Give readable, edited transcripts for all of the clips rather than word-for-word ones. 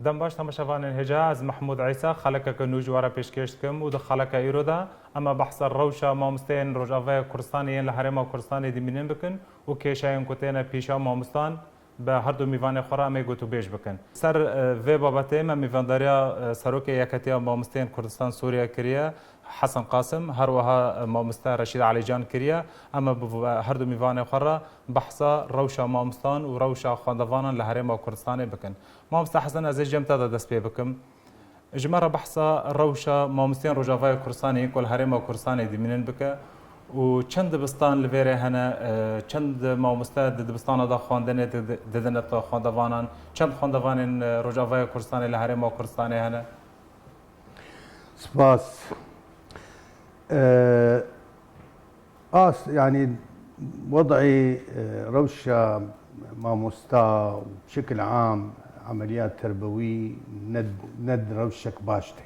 دم باش تماشاوان الحجاز محمود عيسى خلقك نوجوارا پیشکش کم و خلق ایرودا اما بحث الروشة مامستين رجافة كردستاني لحرم كردستاني دمينين بكن و كيشاين كوتينا بيشا مامستان به هر دو میوان خورا می گوتو بیش بکن سر و بابته ما میوانداریا سروک یکتیا مامستین کردستان سوریا کریه حسن قاسم هر وها مامستا رشید علی جان کریه اما هر دو میوان خورا بحثا روشا مامستان و روشا خواندوانان لحرم کردستان بکن مامستا حسن از جمتا دست پی بکم جمره بحثا روشا مامستین رجافای کردستانی کل حرم کردستانی دمینن بکه و چند دبستان لویره هنه چند مامستا دبستان دا خواندنه ددنه تا خواندوانان چند خواندوان رجاوای کردستان لحرم کردستان هنه سپاس يعني وضعي روشة ماموستا بشكل عام عمليات تربوي ند روشك باشته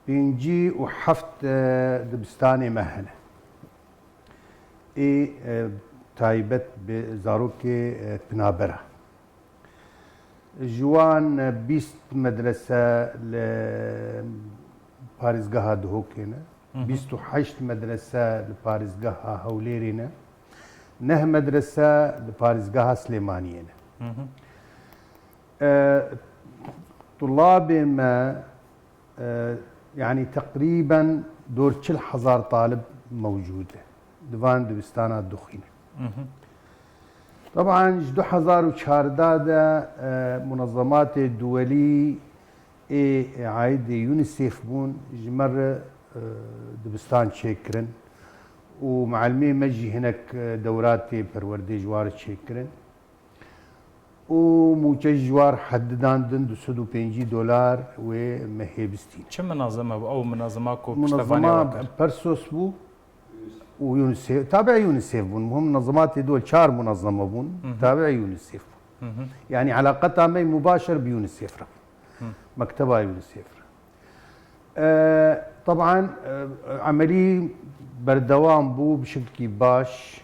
بينجي وحفت دبستاني مهنة تايبت بزاروكي بنابرة جوان بيست مدرسة لباريزقها دهوكينا بيستو حشت مدرسة لباريزقها هوليرينا نه مدرسة لباريزقها سليمانينا طلاب ما يعني تقريبا دور كل حزار طالب موجوده دفان دبستانات دخينه طبعا جدو حزار وشاردادا منظمات دولي عايد يونيسيف بون جمر دبستان شكرن ومعلمين مجي هناك دوراتي بروردي جوار شكرن وموجه جوار حددان دن $250 ومهيبستين چه منظمه او منظمه کو منظمه برسوس بو ويونيسيف تابع يونيسيف بون مهم منظمات دول 4 منظمه بون تابع يونيسيف يعني علاقتها مي مباشر بيونيسيف مكتبها يونيسيف طبعا عمليه بردوام بو بشكل باش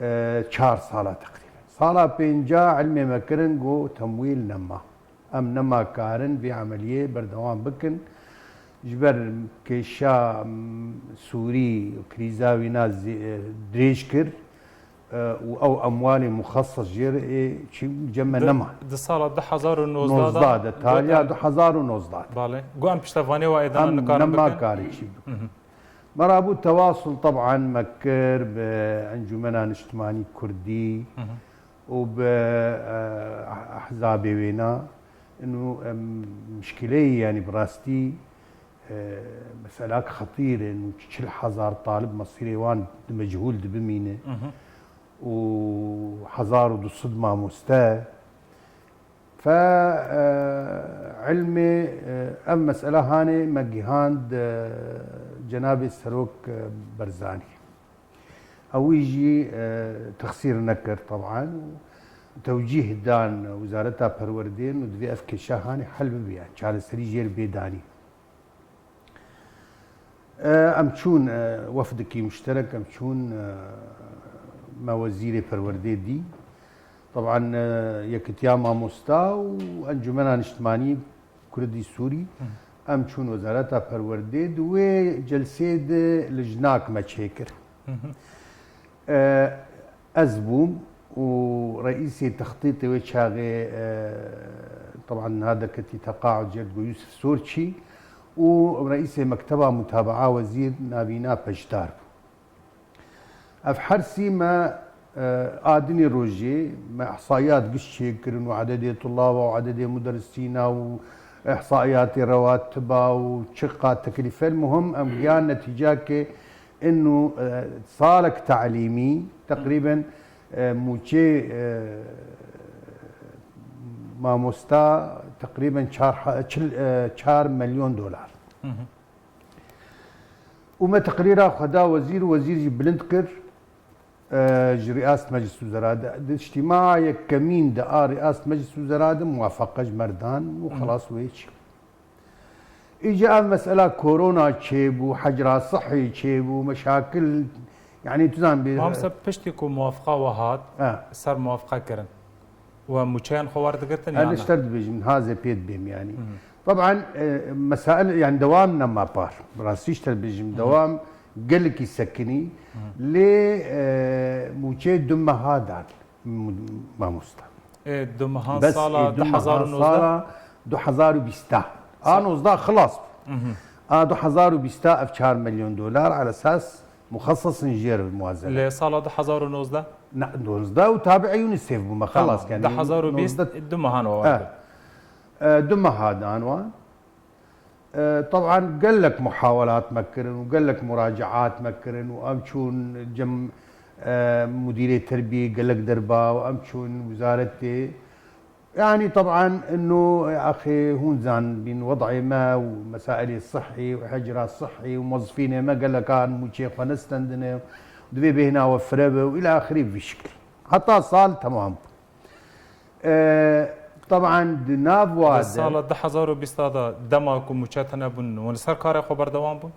4 ساله تقريبا صالا بينجا علمي مكرن جو تمويل نما نما كارن في عمليه بردوام بكن جبر كيشا سوري وكريزاوي ناس دريشكر او اموالي مخصص جير شي جمع نما دي صالا 2019 نوزداد تاليا 2019 بالي جو ام بيشتفاني وايضا نما كاري شي مرابو التواصل طبعا مكر بانجمنان اجتماعي كردي وبأحزاب وينا انه مشكله يعني براستي مسألة خطيرة انه كل حزار طالب مصيري وان مجهول دبمينه وحزار ودو صدمة مستا فعلمي ام مسألة هاني مجهاند جناب السروك برزاني أو يجي تخسير نكر طبعا وتوجيه دان وزارتها بروردين ودفي أفكي شاهاني حل بيان شال السريجير بيداني أمشون وفدكي مشترك أمشون ما وزيري بروردين دي طبعا يكتيا ماموستا وأنجمنا اجتماعي كردي سوري أمشون وزارتها بروردين وجلسة لجناك ما تشيكر أزبوم ورئيسي تخطيطي وشاغي طبعا هذا كتي تقاعد جرد يوسف سورتشي ورئيسي مكتبة متابعة وزير نابينا بجدار أفحرسي ما آدني روجي ما إحصائيات قش يكرن وعدد طلاب وعدد مدرسين وإحصائيات رواتبها وشقة تكلفة المهم أم نتيجة انه صالك تعليمي تقريبا موشي ماموستا تقريبا 4 مليون دولار وما تقريرا خدا وزير بلندكر رئاسة مجلس الوزراء اجتماع يكمين دا رئاسة مجلس الوزراء موافقة مردان وخلاص ويش إجا مسألة كورونا تشيبو حجر صحي تشيبو مشاكل يعني تزام هم سب پشتی کو موافقه وهات سر موافقه کرن ومشان خوار دقرتن انا يعني اشترت بيجي من هذا بيت بيم يعني طبعا مسائل يعني دوامنا ما بار براسي اشترت بيجي من دوام قال لك يسكني موجه دم هذا ما مستا دمهان بس صالة دحزار صالة 2020 انا وصدا خلاص 2020 ب 4 مليون دولار على اساس مخصص نجير الموازنه لصالة دحزار ونوزده نوزدا وتابع يونيسيف بما خلص يعني دحزار وبيست دمهان وواحد دم هذا عنوان طبعا قال لك محاولات مكرن وقال لك مراجعات مكرن وامشون جم مديريه التربيه قال لك دربا وامشون وزارتي يعني طبعا انه يا اخي هون زان بين وضعي ما ومسائل الصحي وحجرها الصحي وموظفين ما قال لك كان مو شيخ فنستندنا ودبي هنا وفربه والى اخره بشكل حتى صال تمام طبعا دناب واد الصالة دحزار وبيستادا دماكم مشاتنا بن ونسر كاري خبر دوام بن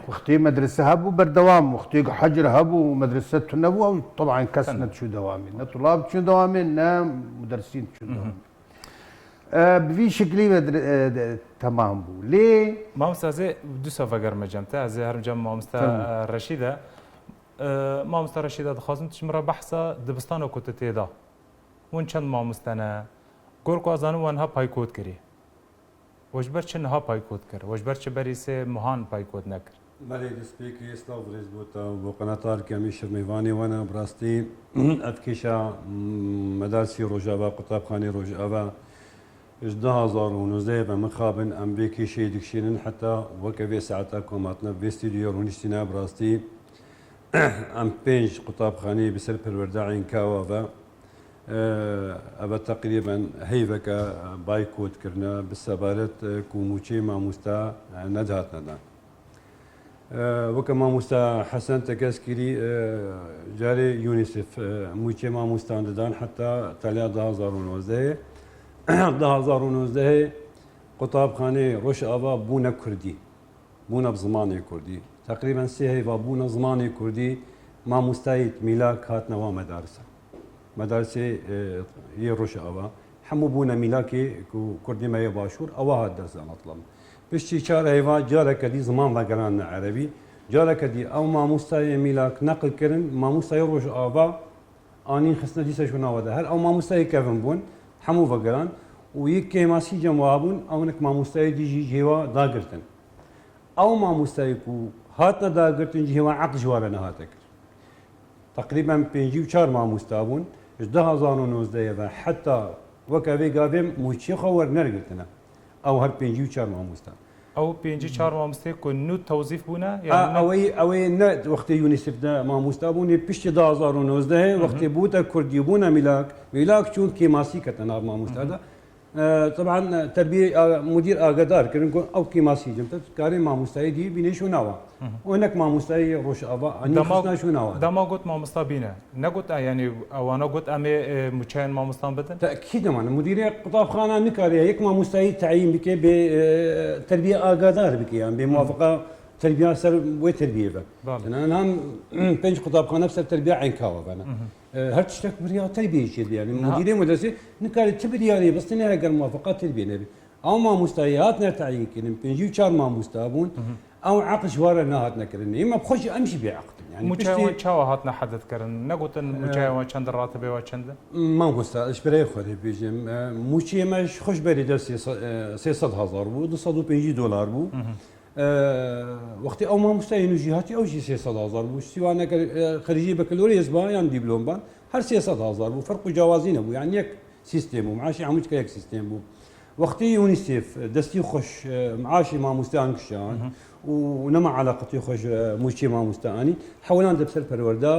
اختي مدرسه هبو بردوام واختي حجر هبو ومدرسه نبو طبعا كسنت شو دوامي طلاب شو دوامي مدرسين شو دوامي بفي شكلي تمام بو ليه ما مستازي دو سفر مجمتا زي هرجم ما مستا رشيده ما مستا رشيده دخازم تشمره بحثه دبستان كنت تيدا وين چند ما مستنا گورکو ازانو وانها پایکوت کری وجبر چن ها پایکوت کر وجبر چه بری سه مهان پایکوت نکر بله دسپیکی اسلاف ریز بوتا و قناتار کمی شرمیوانی وانا براستی افکیشا مدارسی روجاوا قطابخانه روجاوا 2019 بمخابن ام بيكي شي دكشينن حتى وكفي ساعتها كوماتنا في استوديو رونشتينا براستي ام بينج قطابخانه بسر پرورداعين كاوا أبا تقريبا هيفك بايكوت كرنا بالسبارت كوموشي ما مستا ندهات ندان وكما مستا حسن تكاسكري جاري يونيسف موشي ما مستا ندان حتى تالي 2019 2019 قطاب خانه روش أبا بونا كردي بونا بزماني كردي تقريبا سيهيفا بونا زماني كردي ما مستايت ميلاك هات نوا مدارسه مدرسه يروش أبا حمو بونا ميلاكي كردي ما يباشور أو هذا درس مطلب بشتي شار هيفا جالك دي زمان وقران عربي جالك دي أو ما مستوى ميلاك نقل كرن ما مستوى يروش أبا أني خصنا دي سشونا وده هل أو ما مستوى كيفن بون حمو وقران ويك ما سي جوابون أو نك ما مستوى دي جوا داقرتن أو ما مستوى كو هاتنا داقرتن جوا عقد جوارنا هاتك تقريبا 54 ما مستوون 2019 حتى وكافي قابم موشي خور نرقتنا او هر 54 ما مستوى او 54 ما مستوى كنو توظيف بونا يعني اوي ند وقت يونيسف ده ما مستوون بيش 2019 وقت بوتا كردي بونا ميلاك شون كيماسي كتنا ما مستوى طبعا تربيه مدير اقدار كن او كيماسي جمت كاري ما مستوى دي بيني شو نوا وهناك ما مستوى روش ابا اني خصنا شو نوا ده ما قلت ما مستبينه نقول يعني او انا قلت امي مشان ما مستنبتن تاكيد معنا مديريه قطاف خانه نكاري هيك ما مستوى تعيين بك بتربيه اقدار بك يعني بموافقه تربيه سر وتربيه انا هم بنج قطاف خانه بسر تربيه عين كاوه انا هل تشتك بريا تربيه يعني مديريه مدرسه نكاري تبريا بس تنها قال موافقات تربيه نبي او ما مستوياتنا تعيين كن بنجي شار ما مستابون او عقد شوارع نهاتنا كرني ما بخش امشي بعقد يعني مشاوي تشاو هاتنا حدث كرن نقول مشاوي چند راتبه وچند ما قصة ايش بري خوري بيجم موشي مش خوش بري در 300,000 بو 250 دولار بو وقتی او ما مستعين جهاتي او شي 300,000 بو سواء خريجي بكالوريوس با يعني دبلوم با هر 300,000 بو فرق جوازين بو يعني يك سيستم ومعاشي عمود كيك سيستم بو وقتی یونیسف دستی خوش معاشی ما مستعان کشان ونما علاقتي خوش موشي ما مستعاني حولان دبسر پروردا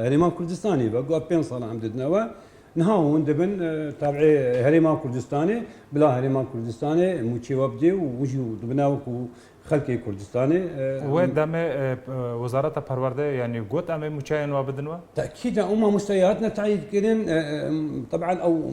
هرمان كردستاني بقوا 5 سنه عمدنا نهاون دبن تابعي هرمان كردستاني بلا هرمان كردستاني موشي وبدي وجو دبناوكو خلقي كردستاني ودم وزاره پرورده يعني قوت ام موشاين وبدنوا تاكيد مستوياتنا تعيد كرين طبعا او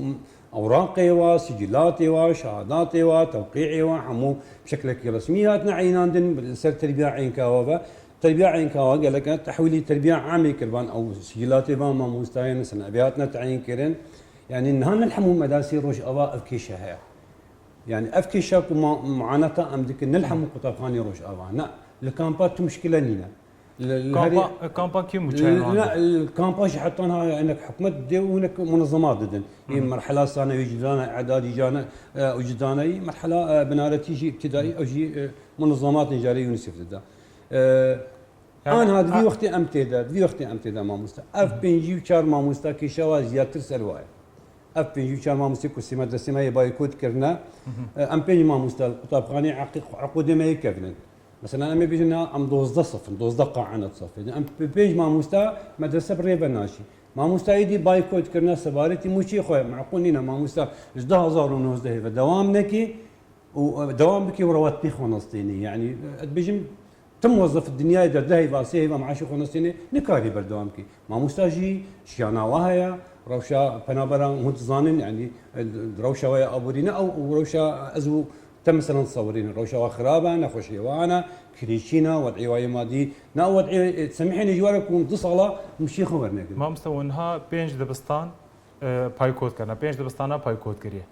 اوراقي وسجلاتي وشهاداتي وتوقيعي وحمو بشكل رسميات عينان سر تربيه عين كاوبا تربيه عين كاوا قال لك تحويلي تربيه عامه كربان او سجلاتي ما مستعين سنه ابياتنا تعيين كرين يعني نهان نلحموا مدارسي روش ابا افكيشه هي يعني افكيشه معاناه ام ديك نلحموا قطابخاني روش ابا لا الكامبات مشكله نينا كامبا كي مشان لا الكامباج حطونها انك حكومه دي وهناك منظمات ددن هي مرحله ثانويه يجدانا اعدادي جانا وجداني مرحله بنارتي يجي ابتدائي او يجي منظمات نجاريه يونيسف ددا انا هذا في وقتي امتداد ما مستا اف بنجي وشار ما مستا كي شوا زياتر سلواي اف بنجي وشار ما مستا كسي مدرسه ما بايكوت كرنا ام بنجي ما مستا القطابخاني عقود ما يكفن مثلا انا بيجينا ام 12 صف 12 قاعه صف ام بيج ما مستا مدرسه بريفا ناشي ما مستا يدي بايكوت كرنا سبارتي موشي خويا معقولين ما مستا 1919 فدوام نكي ودوام بكي ورواتني خونستيني يعني بيجي تم موظف الدنيا اذا ذهب فاسيه معاشي خونستيني نكاري بردوام كي ما مستاجي شيانا وهايا روشا بنابرا متزانن يعني روشا ويا ابورينا او روشا ازو تم مثلا تصورين روشا وخرابه نخوشي وانا كريشينا وضعي واي مادي نا وضعي تسمحيني جواركم تصلا مشي خبرنا ما مستوونها بينج دبستان بايكوت كنا بينج دبستانا بايكوت كريه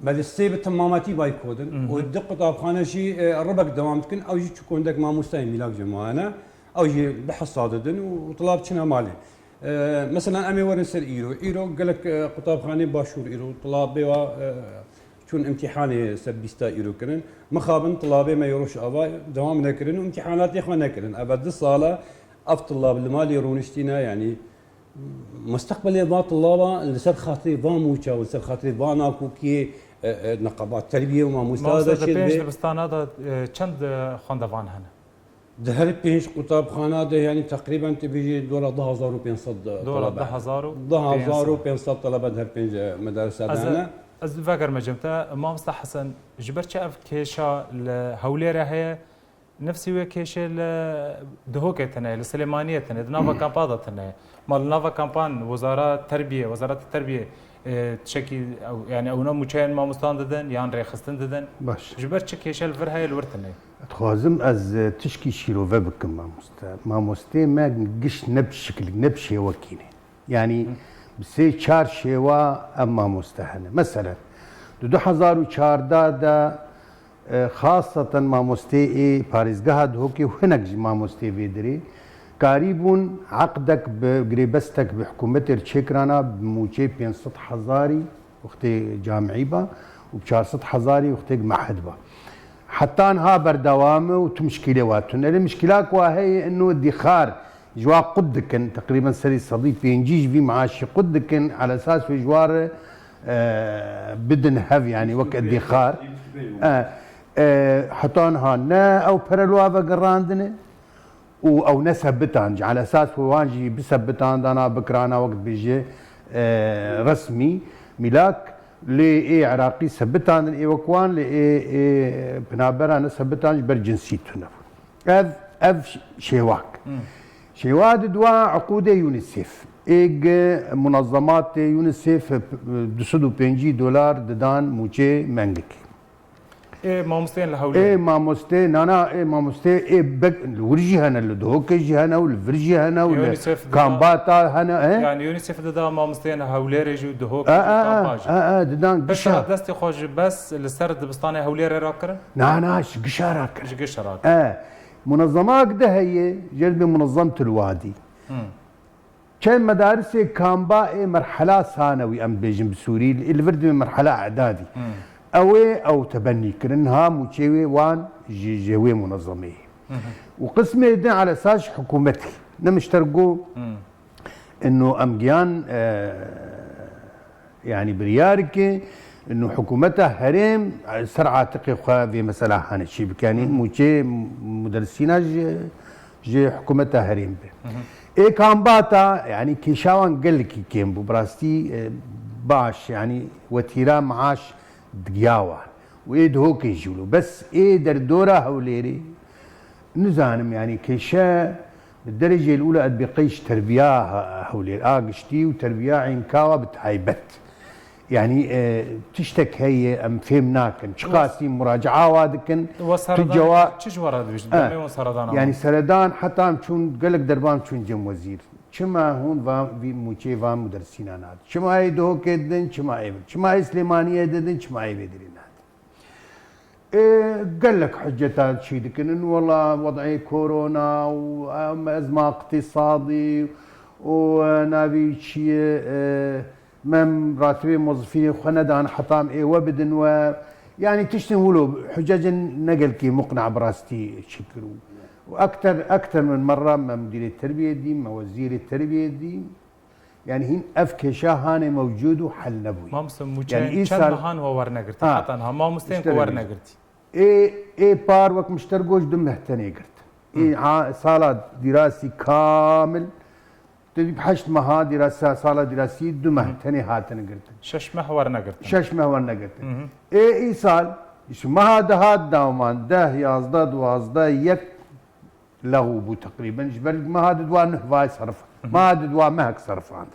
بعد السيب تماماتي بايكودن والدق طابخانه شي ربك دوامتكن او يجي تكون دك ما مستاهل ميلاك جماعنا او يجي بحث صاددن وطلاب شنا مالي مثلا امي ورنسر ايرو قال لك قطابخانه باشور ايرو طلابي شون امتحاني سبيستا ايرو كرن مخابن طلابي ما يروش ابا دوام نكرن وامتحانات يا اخوان نكرن ابد الصاله اف طلاب المال يرونشتينا يعني مستقبل با طلابه لسر خاطري با موچا ولسر خاطري با ناكو كي نقابات تربيه وما مستاذ شيء بينج دبستان هذا چند خوندوان هنا ده بينج قطابخانه ده يعني تقريبا تبيجي دولار 10500 دولار 10500 طلبه ده بينج مدارس هنا از فاكر مجمتا ما مصطفى حسن جبرت اف كيشا لهوليره هي نفسي وكيش دهوكتنا السليمانيه تنا نافا كامبادتنا مال نافا كامبان وزاره التربيه وزاره التربيه تشكي او يعني او نموچين ما مستنددن يعني رخصتن ددن باش جبرت كيش الفر هي الورتنا تخازم از تشكي شيروفا بكم ما مستا ما قش نبشكل نبشي وكينه يعني بسي چار شيوا اما مستهنه مثلا 2014 دا خاصة ماموستي باريزگاه دهوكي وهناك ماموستي فيدري قريبون عقدك بقريبستك بحكومة التشيكرانا بموجي 500,000 وقتي جامعي با و400,000 وقتي معهد با حتى انها بردوامه وتمشكله واتن المشكلات وهي انه ادخار جوا قدكن تقريبا سري صديق بينجيج في معاشي قدكن على اساس في جوار بدن هاف يعني وقت ادخار حطانها نا او برلوافا قراندنه او نسبتان على اساس وانجي بسبتان دانا بكرانا وقت بيجي رسمي ملاك لي عراقي سبتان اي وكوان لي بنابرا نسبتان برجنسيتنا اف شيواك شيواد دوا عقود يونيسيف ايج منظمات يونيسيف $250 ددان موجي منجك ايه مامستين لهولي ايه مامستي نانا ايه مامستي ايه بك الورجي هنا الدهوكجي هنا والفرجي هنا والكامباتا هنا ايه يعني يونيسيف ددا مامستين هوليري جو دهوك ددان بس دستي خوش بس السرد بستاني هوليري راكر ناش قشا راكر قشا راكر منظمات ده هي جلب منظمة الوادي كان مدارس كامبا مرحلة ثانوي ام بيجن بسوري الفرد من مرحلة اعدادي او تبني كرنها موشيوي وان جيوي منظمه وقسمه ده على اساس حكومتي نمشترقوا انه امجيان يعني بريارك انه حكومتها هرم سرعه تقي في مساله هنا الشيء كان موشي مدرسين جي حكومتها هرم اي كان باتا يعني كيشاوان قال لك كيم براستي باش يعني وتيرا معاش دقياوة وإيد هوك يجولو بس إيد الدورة هوليري نزانم يعني كيشا بالدرجة الأولى أدبقيش تربية هولير قشتي وتربية عينكاوة بتهيبت يعني تشتك هي أم فهمناك شقاسي مراجعة وادكن تجوا تشجورا يعني سردان حتى شون قالك دربان شون جم وزير چما هون وی موچه و مدرسینانات چما ای دو کدن چما ای چما اسلیمانیه ددن چما ای بدرینات قال لك حجتات شي لكن والله وضعي كورونا وازمه اقتصادي ونبي شيء مم راتبي موظفين خندان حطام اي وبدن و يعني تشتموا حجج نقل كي مقنع براستي شكروا واكثر من مره مع مدير التربيه دي مع وزير التربيه دي يعني هين افكشا هاني موجود وحل نبوي ما مسمو يعني كان مهان هو ورنقرتي حتى انها ما مستين ورنقرتي اي بار وك مشترقوش دم مهتني قرت اي صاله دراسي كامل تجيب حشت مها دراسه صاله دراسيه دم مهتني هاتن قرت شش محور نقرت شش محور نقرت اي سال ما هذا هاد داومان ده يازدا دوازدا يك له بو تقريبا جبر ما هذا دوا نهواي صرف ما هذا دوا مهك صرف عند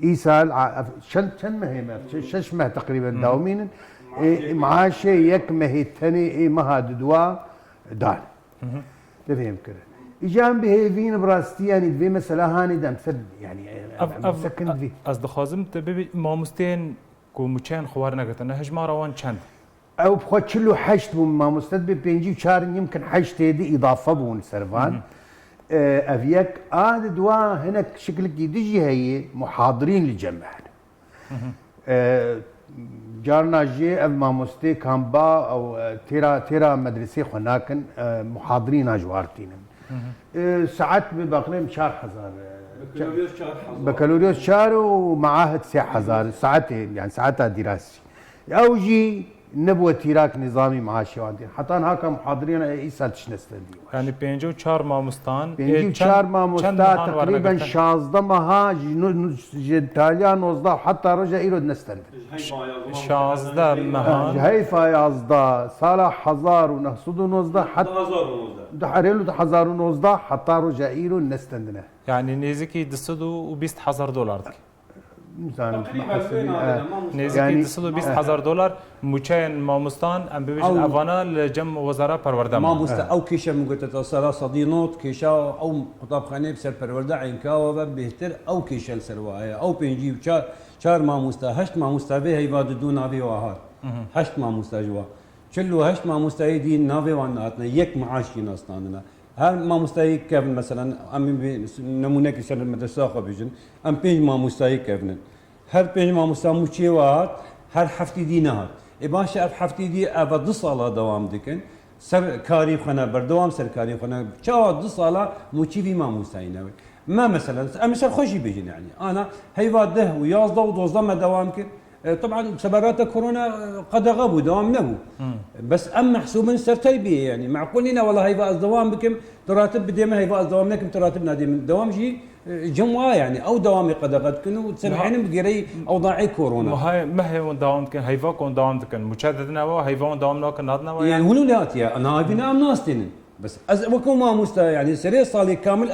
ايسال شن ما هي شش ما تقريبا داومين معاشه يك ما هي الثاني ما هذا دوا دال تفهم كده اجام به فين براستي يعني في مساله هاني دم سد يعني سكن في از دخازم تبي ما مستين كو مچان خوار نگتن هجما روان چند او بخوت له حشت ما مستد بينجي شهر يمكن حشت دي اضافه بون سرفان افيك دوا هناك شكلك يدجي هي محاضرين للجمع جارنا جي ما مستي كامبا او تيرا مدرسي خناكن محاضرين اجوارتين ساعات ببقلم شهر حزار بكالوريوس شهر ومعاهد 6000 ساعتين يعني ساعتها دراسي اوجي نبوة تيراك نظامي معاشي واندين حتى هاكا محاضرين ايسال تشنستندي يعني بينجو 4 مامستان بينجو 4 مامستان تقريبا 16 مها جتاليا 19 حتى رجع إيرو نستند 16 مها هيفا يازدا صالح حزار ونهصد ونوزدا حتى دحريلو 1019 حتى رجع إيرو نستندنا يعني نيزكي دسدو و 20000 دولار نزدیکی دسلو 20000 دلار مچین مامستان ام ببیشن افانا لجم وزارة پرورده ماموستا او كيشا مقتت صلاة صدينوت كيشا او خطاب خانه بسر پرورده عين كاوا بهتر او كيشا السروايا او بينجي چار ماموستا هشت ماموستا به هيواد دو ناوي واهار هشت ماموستا جوا چلو هشت ماموستا دي ناوي واناتنا يك معاشي ناستاننا هر ماموستایی کردن مثلا امی نمونه که سر مدرسه خواب بیشن ام 5 ماموستایی کردن هر 5 ماموستا موچی وات هر هفته دی نهاد باشه اف هفته دی اف 2 ساله دوام دکن سر کاری خانه بردوام سر کاری خانه چا 2 ساله موچی وی ماموستایی نوی ما مثلا ام سر خوشی بیشن يعني انا هيوا ده و 11 و 12 ما دوام کرد طبعا سبرات كورونا قد غابوا دوام نبو بس ام محسوب سر تربيه يعني معقولين والله هيبقى الدوام بكم تراتب بدي ما هيبقى الدوام لكم تراتب نادي من دوام جي جمعه يعني او دوامي قد غد كنوا تسمعين بقري اوضاعي كورونا ما هي دوام كان هيفا كون دوام كان مشاهدتنا هيفا دوام كان نادنا يعني هنو لا يا انا بنا ام ناستين بس وكم ما مستا يعني سري صالي كامل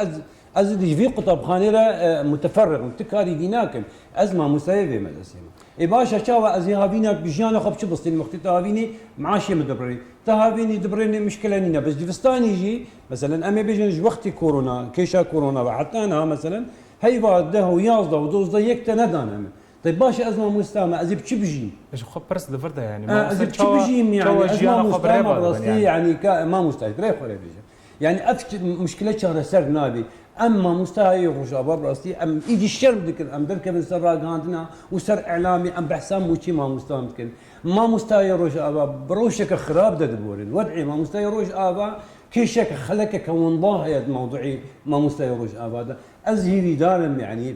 از في قطب خانيره متفرغ متكاري ديناكن ازمه مسايبه مدرسه باشا شاوا ازي هافينا بجانا خب شو بس المختي تهافيني معاشي مدبري تهافيني دبرني مشكله نينا بس دفستاني يجي مثلا امي بيجنج وقت كورونا كيشا كورونا حتى انا مثلا هيبا ده ويازدا ودوز ده يكتا ندانا طيب باشا ازمه مستامه ازي بتشي بيجي ايش خب برس دفرده يعني ما ازي بتشي بيجي يعني ازمه مستامه يعني ما مستعد ريح ولا بيجي يعني مشكله شهر سر نابي اما مستهي رجابا براستي ام ايدي الشرب ديك ام بركب سر عندنا وسر اعلامي ام بحسام موشي ما مستمكن ما مستهي رجابا بروشك خراب دبورين ودعي ما مستهي رجابا كيشك خلك كون ضاهي موضوعي ما مستهي رجابا ازهري دارم يعني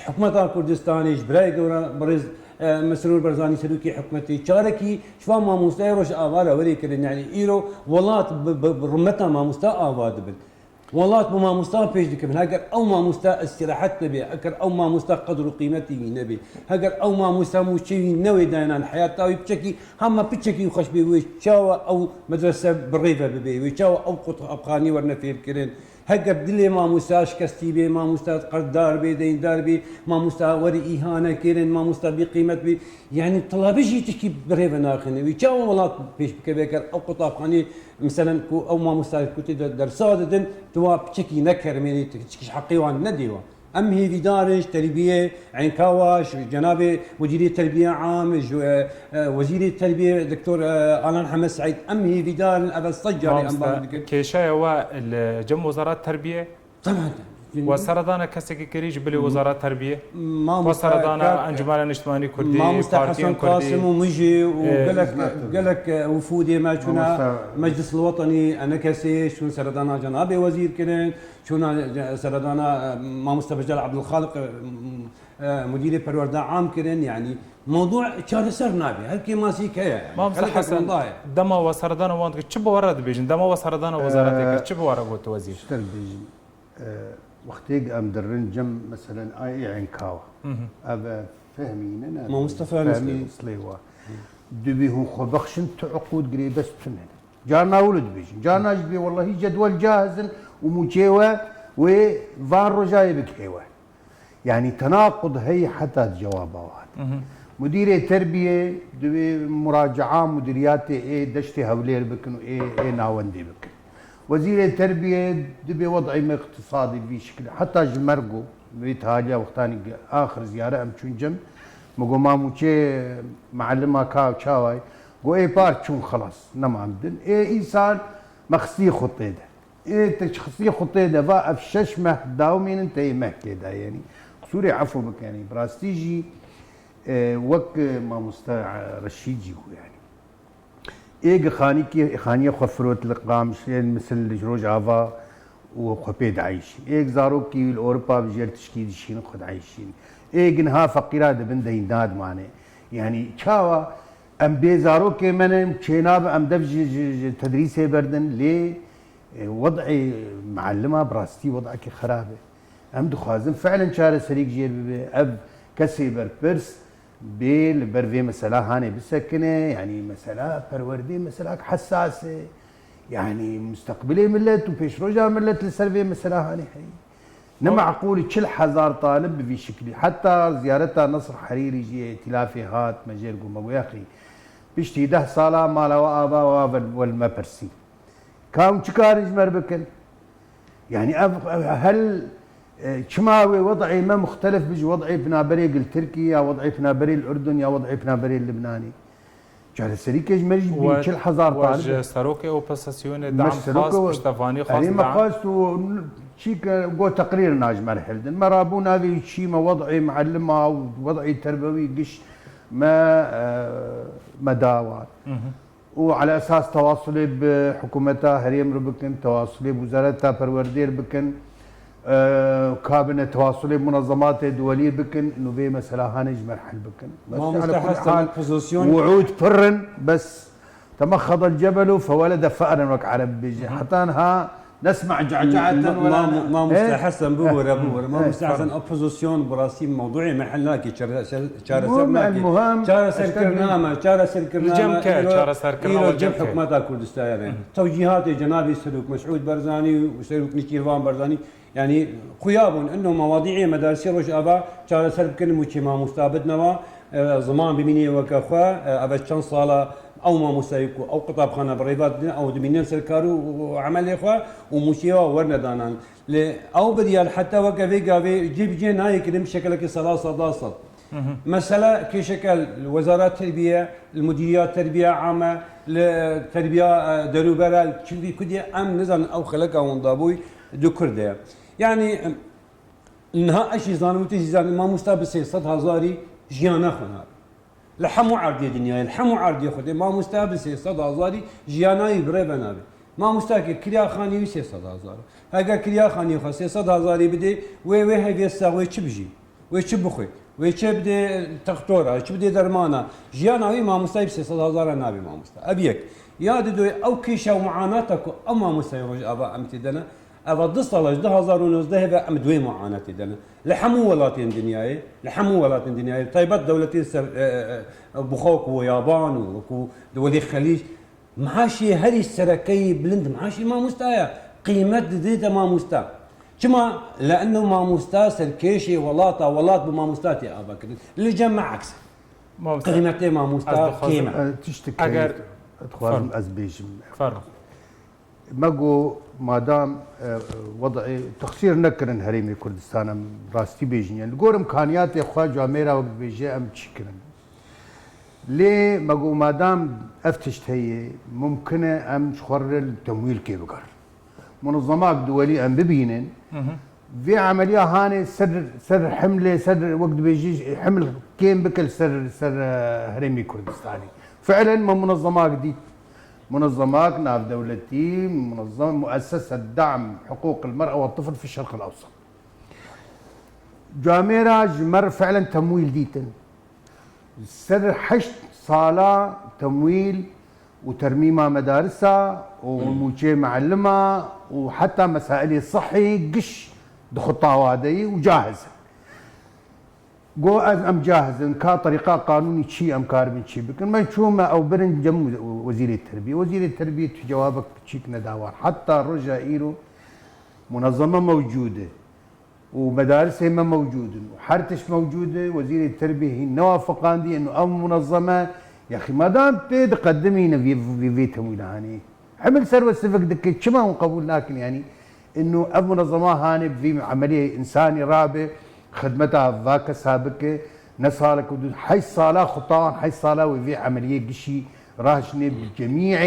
حكومه كردستاني جبراي برز مسرور برزاني سلوكي حكمتي شاركي شفا ما مستهي رجابا ولي كرن يعني ايرو ولات برمتنا ما مستهي بل والله ما مستوى بيج دكم هاجر او ما مستوى استراحت نبي اكر او ما مستوى قدر قيمتي نبي هاجر او ما مستوى مشي نوي داينا الحياه تاوي بشكي هم بشكي وخش بي ويش او مدرسه بالريفه بي ويش او قطع ابخاني ورنا في الكرين هەگەر دلێ مامۆستا شکستی بێ مامۆستا قەردار بێ دەیندار بێ مامۆستا وەری ئیهانەکردن مامۆستا بێ قیمەت بێ یعنی تەڵابژی تشکی بڕێوە ناخنەوەی چاوە وڵات پێش بکەبێکرد ئەو قوتابخانەی مثلەن ئەو مامۆستا کوتی دەرسا دەدن توا پچێکی نەکەرمێنی چکیش حەقیوان نەدێوە ام هي دارج تربيه عين كاواش جناب مدير التربيه عام وزير التربيه دكتور آلان حمد سعيد ام هي دار ابا الصجري ام كيشاي وجم وزاره التربيه طبعا وسردانا كسكي كريج بلي وزاره التربيه ما وسردانا انجمان الاجتماعي كردي ما مستحسن قاسم ومجي وقال لك وفودي ما كنا مجلس الوطني انا كسي شو سردانا جناب وزير كنن شو سردانا ما مستبجل عبد الخالق مدير البروردة عام كرن يعني موضوع شهر سر نابي هلكي ماسيك هي ما حسن دما وسردانا وانت تشب ورد بيجن دما وسردانا وزارتك تشب ورد وزير اشتر بيجن وقتيق ام درن جم مثلا اي عين كاوا ابا فهمين انا ما مصطفى فهمين سليوا دبي هو خبخشن تعقود قريبس تنن جارنا ولد بيجن جارنا جبي والله جدول جاهز ومجيوه وفان رجاي بكيوه يعني تناقض هي حتى جوابات مدير التربيه دبي مراجعه مديريات ايه دشتي هولير بكن ايه ناوندي بكن وزير التربيه دبي وضعي اقتصادي بشكل حتى جمرقو بيتهاجا وقتاني اخر زياره ام تشنجم مقو ماموشي معلمه كاو شاواي قو اي بار تشون خلاص نما عمدن اي انسان مخصي خطيده ايه تشخصي خطيده بقى افششمه داومين انت مهكده يعني قصوري عفو بك يعني براستيجي وك ما رشيدجي يعني ايه خانيه خفروت القام شين مثل جروج افا وخبيد عايشين ايه زاروكي الاوروبا بجير تشكيل شين خد عايشين ايه جنها فقيره بنده يناد معنى يعني تشاوا ام بيزاروكي من تشيناب ام دفج تدريسي بردن ليه وضعي معلمه براستي وضعك خرابه ام دخوازن فعلا شارع سريك جير اب كسي بربرس بيل برفي مسألة هاني بسكنة يعني مسألة پروردي مسألة حساسة يعني مستقبلي ملت وبيش رجع ملت لسرفي مسألة هاني هي نمعقول كل حزار طالب بفي شكلي حتى زيارتها نصر حريري جي ائتلافي هات مجير قوم يا اخي بيشتي 10 صالة مالا وابا والما برسي كام شكارج مربكن يعني هل شماوي وضعي ما مختلف بيجي وضعي بنابري التركي يا وضعي بنابري الاردن يا وضعي بنابري اللبناني جال السريكج مرج بكل حزار طالب وج سروكي وبساسيون دعم خاص بشتفاني خاص يعني ما خاص شيك جو تقرير ناج مرحلدن مرابونا في شي ما وضعي معلمه ووضعي تربوي قش ما داوات وعلى اساس تواصلي بحكومتها هريم ربكن تواصلي بوزارتها پروردير بكن كابينه تواصلي بمنظمات دوليه بكن انه في مساله هانج مرحل بكن بس على كل حال وعود فرن بس تمخض الجبل فولد فأرا وك عرب بيجي حتى انها نسمع جعجعه ولا ما مستحسن بورا ما مستحسن اوبوزيسيون براسي موضوعي محلاكي شارع المهم شارع سركرنامه شارع سركرنامه جم حكومه كردستان يعني توجيهات جنابي سلوك مسعود برزاني وسلوك نيشيرفان برزاني يعني خيابون انه مواضيع مدارسي روش ابا شارع سركرن موشي ما مستابد نوا زمان بميني وكخوا ابا شان صاله او ما مسايكو او قطاب خانه بريفات او دمينين سركارو وعمل اخوا ومشيوا ورنا دانان او بديال حتى وقفي قافي جيب جي هاي كلم شكلك صلاصه ضاصه مساله كي شكل وزارات التربيه المديريات التربيه عامه التربيه دروبرا كدي ام نزل او خلقه وندابوي دو كرده يعني انها اشي زانوتي زان ما مستابسي 100,000 جيانا خنا لحمو عردي دنيا لحمو عردي خدي ما مستابسي 100,000 جيانا يبري بنابي ما مستاكي كريا خاني 300,000 هاكا كريا خاني 300,000 بدي وي هي الساوي تشبجي وي تشبخي وي تشبدي تختورا تشبدي درمانا جيانا ما مستايب 300,000 نابي ما مستا ابيك يا دو او كيشا ومعاناتك اما مستايروج ابا امتدنا ابا دصلج 2019 هبه ام دوي معاناتي دنا لحمو ولاتين دنياي لحمو ولاتين دنياي طيبات دولتين بخوك ويابان ودولي الخليج معاشي هري السركي بلند معاشي ما مستايا قيمة ديتا ماموستا كما لانه ماموستا سركيشي ولات بماموستاتي ابا كرد اللي جمع عكس قيمتي ماموستا قيمة تشتكي اگر اخوان ازبيج فرق ماگو مادام وضعي تقصير نكرن هريمي كردستان راستي بيجين يعني الجور امكانيات اخوا جاميرا وقت بيجي ام تشكرن ليه ماگو مادام افتشت هي ممكن ام شخر التمويل كي بقر منظمات دولية ام ببينن في عملية هاني سر حملة سر وقت بيجي حمل كيم بكل سر هريمي كردستاني فعلا ما منظمات دي منظمات ناف دولتي منظمة مؤسسة دعم حقوق المرأة والطفل في الشرق الأوسط جاميرا جمر فعلا تمويل ديتن سر حشت صالة تمويل وترميمها مدارسها وموجه معلمة وحتى مسائل الصحي قش دخطها وادي وجاهزة جو ام جاهز ان كان طريقه قانوني شيء ام كاربن شيء بكن ما نشومه او برن جم وزير التربيه في جوابك تشيك نداوار حتى رجع ايرو منظمه موجوده ومدارسها ما موجوده وحرتش موجوده وزير التربيه هي نوافقان دي انه ام منظمه يا اخي ما دام تقدمينا في تمويل هاني حمل سروه سفك دك شما قبول لكن يعني انه ام منظمه هاني في عمليه انساني رابع خدمتها ذاك سابقة نصالك ودود حي صالة خطان حي صالة وفي عملية قشي راهشني بجميع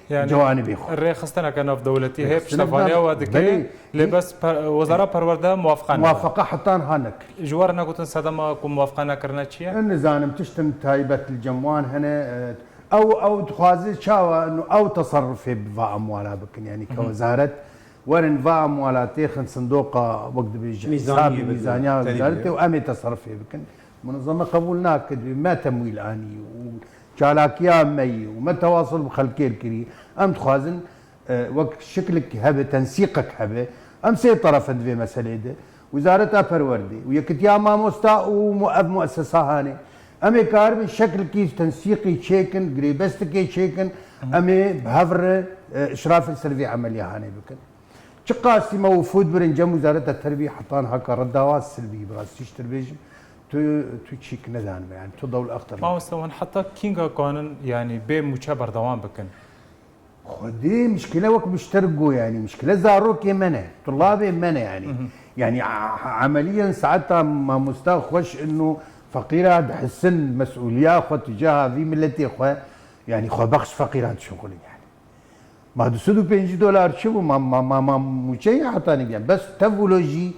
يعني جوانب اخرى الري خستنا كان في دولتي هيك شتفانيا ودك لبس وزراء پرورده موافقة حتى هانك جوارنا كنت صدمه كم موافقة كرنا شيء النزانم تشتم تايبة الجموان هنا او تخازي شاوى انه او تصرف بفاء اموالها بكن يعني كوزارة ورن فا اموالاتي خن صندوق وقت بيجي ميزانيه وزارته وامي تصرف فيه بكن منظمه قبولنا ما تمويل اني وشالاكيا مي وما تواصل بخلكي الكري ام تخازن وقت شكلك هبه تنسيقك هبه ام سي طرف في مساله ده وزارتها فروردي ويكتيا ما مستا ومؤب مؤسسه هاني امي كارب شكل كي تنسيقي تشيكن قريبستكي تشيكن امي بهفر اشراف السرفي عمليه هاني بكن شقاسي ما وفود برنجم وزارة التربية حطان هكا رداوات سلبية براس تشتر بيجم تو تشيك ندان يعني تو دول أخطر ما مستوى حتى كينغا قانون يعني بي مشابر دوام بكن خدي مشكلة وقت بيشترقوا يعني مشكلة زاروك يمنع طلابي يمنع يعني عمليا ساعتها ما مستوى خوش انه فقيرة تحسن مسؤولية خو تجاه في ملتي خو يعني خو بخش فقيرات شغلي يعني ما $250 شو ما مشي حطاني يعني بس تفولوجي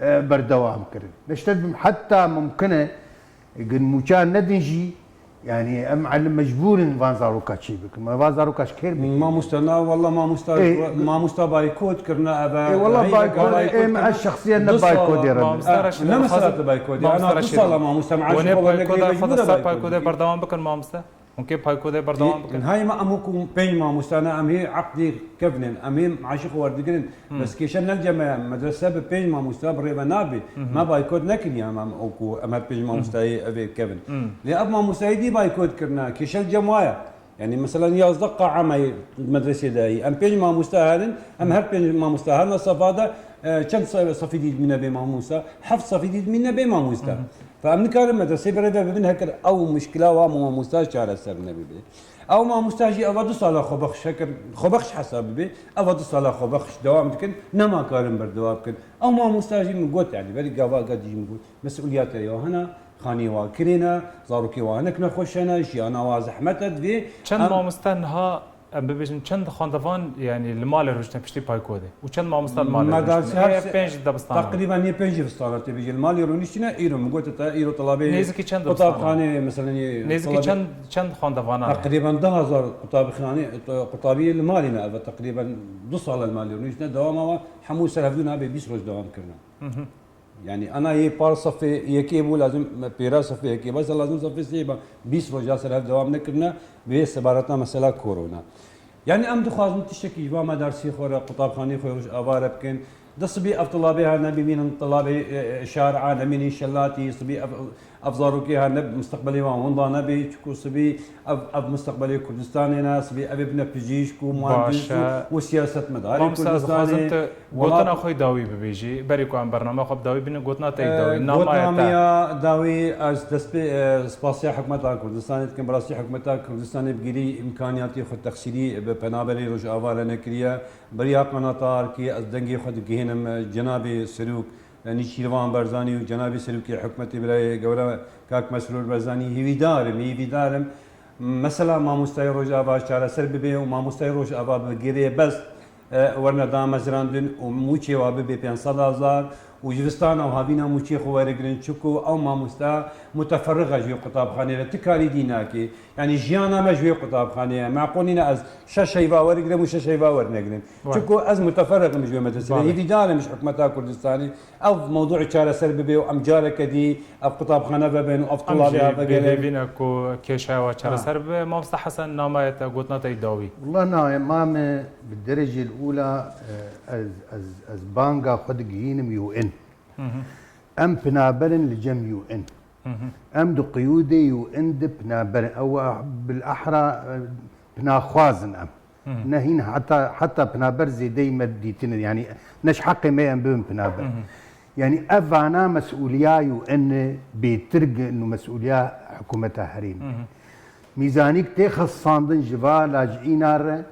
بردوام كرد نشتغل حتى ممكنه يقول مكان ندنجي يعني معلم مجبور فانزاروكاش بك ما فانزاروكاش كير ما مستنا والله ما مستا ما مستا بايكوت كرنا ابا والله بايكوت مع الشخصيه بايكوت يا رب لا مساله بايكوت انا بصلا ما مستمع وانا بايكوت بردوام بكن ما مستا ممكن بايكوت بردوام بكن هاي ما امكم بين ما مستنا ام هي عقدي كفنن امين عاشق وردقن بس كيشن الجماعه مدرسه بين ما مستا بريبا نابي ما بايكوت نكن يا مام اوكو اما بين ما مستاي ابي كفن لاب ما مستايدي بايكوت كرنا كيش الجماعه يعني مثلا يصدق عمي مدرسه داي ام بين ما مستاهلن ام هر بين ما مستاهلنا صفاده كم صفي جديد من ابي ما موسى حفظ صفي جديد من ابي ما موسى فامن كان مدرسه بريبا بين هكر او مشكله وما موسى على سر النبي او ما مستاجي ابد صالح خبخ شكر خبخش حساب بي ابد صالح خبخش دوام كن نما كارم بردوام كن او ما مستاجي من قوت يعني بري قوا قد يجي من مسؤوليات يا هنا خاني واكرينا زاروكي وانك نخوشنا جيانا وازحمتت في چند ما مستنها ببیشن چند خواندوان يعني المال روشن پشتی پایکوده و چند ما مستن مال مدرسه پنج دبستان تقريبا هي بنج دبستان تبيجي المال يرونيشنا ايرو مقولت تا ايرو طلابي نيزكي چند قطابخانه مثلا نيزكي چند خواندوان تقريبا 10000 قطابخانه قطابيه المالنا تقريبا نص على المال يرونيشنا دوام حمو سلفدونا ب 20 روز دوام كرنا يعني انا هي بار صفي يكيبو لازم بيرا صفي يكي بس لازم صفي سيبا 20 روز جالس دوام نكرنا بسبارتنا مساله كورونا يعني ام دخوازم تشكي جوا مدارسي خورا قطابخانه خوش ابار بكن دصبي طلابي هنا بمين طلابي شارع من شلاتي صبي افزاروكي هنب مستقبلي وانضا نبي تشكوسبي اف مستقبلي كردستاني ناس بي ابي بنا بيجيشكو مهندس وسياسه مداري كردستاني قوتنا خوي داوي ببيجي بريكو عن برنامج خب داوي بين قوتنا تي داوي قوتنا داوي از دسبي سباسيا حكومه كردستان كم براسي حكومه كردستان بجري امكانياتي خد تخسيري ببنابلي روج افال نكريا بريا قناطار كي از دنگي خد جهنم جنابي سلوك نيشيروان برزاني وجنابي سلوكي حكومتي براي قولا كاك مسرور برزاني هي دارم مثلا ما مستوى روج افال شارع سرب به وما مستوى روج افال بجري بس ورنا دام زراندن وموچي وابي 500,000 وجرستان او هابينا موچي خوارجرين تشكو او ما مستا متفرغه جو قطاب خانه تكالي ديناكي يعني جيانا ما جو قطاب خانه معقولين از شيفا ورجرم وش شيفا ورنجرم تشكو از متفرغ مش مدرسه هي دار مش حكمتها كردستاني او موضوع شارع سرب بي وامجار كدي او قطاب خانه بين افطلابها بقى بينا كو كيشا وشارع سرب ما حسن نامه قوتنا تي داوي والله ما بالدرجه الاولى از بانجا خد جهينم يو ان ام بنابلن لجم يو ان ام دو قيودي يو ان دي بنابلن او بالاحرى بناخوازن ام نهين حتى بنابر زي دي مديتين يعني نش حقي ما ام بنابر يعني افانا مسؤوليه يو ان بيترج انه مسؤوليه حكومتها حريم ميزانيك تخص صاندن جبال لاجئين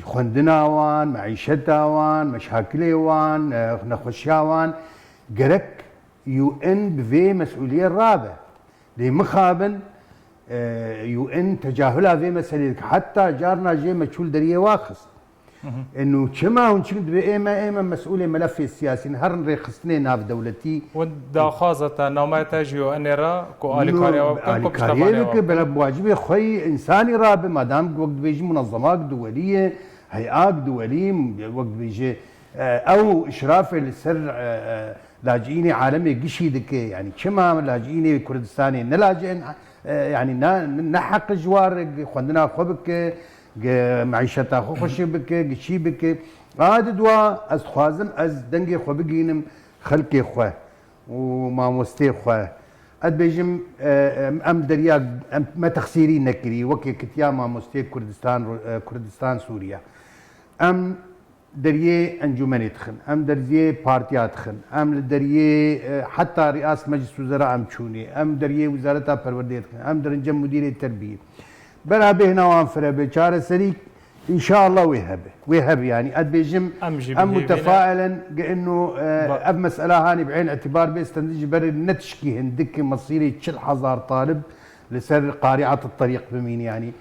خوندنا وان معيشتها وان مشاكل وان نخشها وان جرك يو ان بفي مسؤوليه الرابع لمخابن يو ان تجاهلها في مسألة حتى جارنا جي مشغول دريه واخص انه كما ونشد بايما مسؤوليه ملف السياسي هرن ريخصني ناف دولتي ودا خاصه نومات جيو انيرا كو اليكاريا وكاريا بلا بواجبي خوي انساني رابع ما دام وقت بيجي منظمات دوليه هيئات دوليه وقت بيجي او اشراف السر لاجئين عالمي قشيدك يعني كما لاجئين كردستاني نلاجئين يعني نحق جوار خوندنا خوبك معيشتها خوش بك قشي بك هذا دوا از خوازم از دنگي خو بگينم خلقي خو وما مستي خو اد بيجم ام دريا ما تخسيري نكري وكي كتيا ما مستي كردستان سوريا ام دريه انجمن تخن ام دريه بارتيات تخن ام دريه حتى رئاسه مجلس وزراء ام تشوني ام دريه وزاره پرورديه تخن ام درنجم مدير التربيه بلا بهنا وانفره بشاره سريك ان شاء الله ويهب يعني اد بيجم ام متفائلا انه اب مساله هاني بعين اعتبار بيستنتج بر نتشكي هندك مصيري تشل حزار طالب لسر قارعه الطريق بمين يعني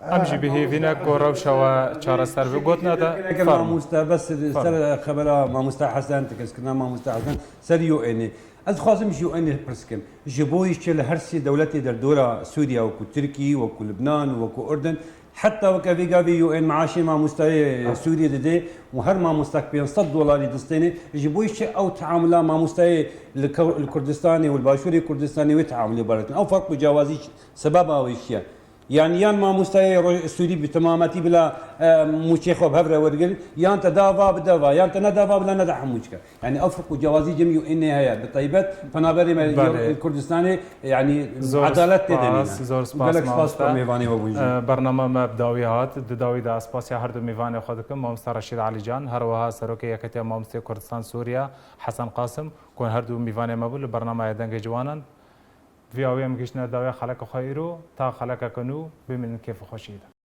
امشي به فينا كوروشا وشارع سرب قوتنا ده ما مستبس سر خبره ما مستحسن تكسكنا ما مستحسن سر يو اني از خوازم جو اني برسكم جبويش چل هرسي دولتي در دوره سوريا وكو تركي وكو لبنان وكو اردن حتى وكافي يو ان معاشي ما مستوى سوريا دي وهر ما مستقبل $100 دستيني جبويش او تعاملا ما مستوى الكردستاني والباشوري الكردستاني وتعاملوا براتنا او فرق جوازي سببها ويشيا يعني يان ما مستوى السوري بتمامتي بلا موشيخو بهبره ورجل يان تدافع بدافع يان تندافع بلا ندح موشكا يعني افرق جوازي جميع اني هي بطيبات فنابري الكردستاني يعني عداله تدني زور سپاس برنامه مبداویات دداوی دا اسپاسیا هر دو میوان خودکم مامستا رشید علی جان هر وها سروک یکتی مامستی کردستان سوریا حسن قاسم کون هر دو میوان مبول برنامه دنگ جوانان في اويم كيشنا داوي خلق خيرو تا خلق كنو بمن كيف خشيده